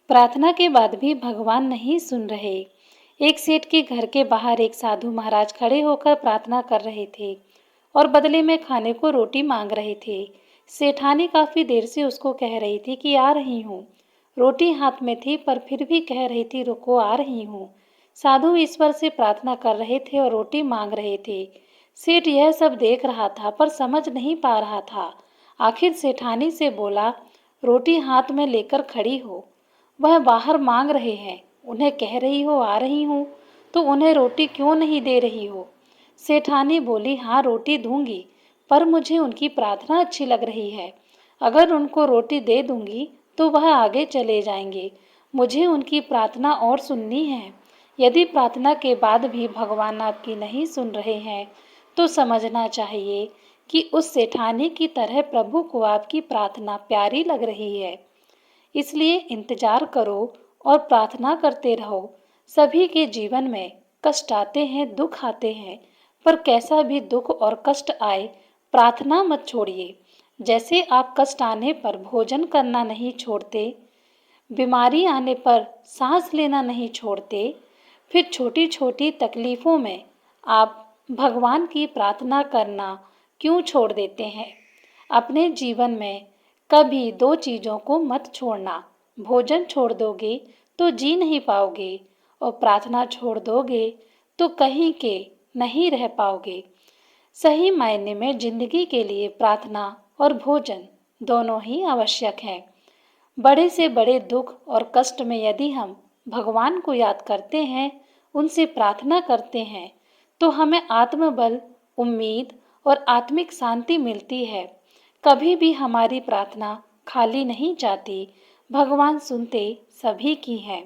प्रार्थना के बाद भी भगवान नहीं सुन रहे। एक सेठ के घर के बाहर एक साधु महाराज खड़े होकर प्रार्थना कर रहे थे और बदले में खाने को रोटी मांग रहे थे। सेठानी काफी देर से उसको कह रही थी कि आ रही हूँ। रोटी हाथ में थी पर फिर भी कह रही थी रुको आ रही हूँ। साधु ईश्वर से प्रार्थना कर रहे थे और रोटी मांग रहे थे। सेठ यह सब देख रहा था पर समझ नहीं पा रहा था। आखिर सेठानी से बोला, रोटी हाथ में लेकर खड़ी हो, वह बाहर मांग रहे हैं, उन्हें कह रही हो आ रही हूँ, तो उन्हें रोटी क्यों नहीं दे रही हो? सेठानी बोली, हाँ रोटी दूंगी, पर मुझे उनकी प्रार्थना अच्छी लग रही है। अगर उनको रोटी दे दूंगी तो वह आगे चले जाएंगे। मुझे उनकी प्रार्थना और सुननी है। यदि प्रार्थना के बाद भी भगवान आपकी नहीं सुन रहे हैं तो समझना चाहिए कि उस सेठानी की तरह प्रभु को आपकी प्रार्थना प्यारी लग रही है। इसलिए इंतजार करो और प्रार्थना करते रहो। सभी के जीवन में कष्ट आते हैं, दुख आते हैं, पर कैसा भी दुख और कष्ट आए, प्रार्थना मत छोड़िए। जैसे आप कष्ट आने पर भोजन करना नहीं छोड़ते, बीमारी आने पर सांस लेना नहीं छोड़ते, फिर छोटी छोटी तकलीफों में आप भगवान की प्रार्थना करना क्यों छोड़ देते हैं? अपने जीवन में कभी दो चीज़ों को मत छोड़ना। भोजन छोड़ दोगे तो जी नहीं पाओगे और प्रार्थना छोड़ दोगे तो कहीं के नहीं रह पाओगे। सही मायने में जिंदगी के लिए प्रार्थना और भोजन दोनों ही आवश्यक हैं। बड़े से बड़े दुख और कष्ट में यदि हम भगवान को याद करते हैं, उनसे प्रार्थना करते हैं, तो हमें आत्मबल, उम्मीद और आत्मिक शांति मिलती है। कभी भी हमारी प्रार्थना खाली नहीं जाती। भगवान सुनते सभी की हैं।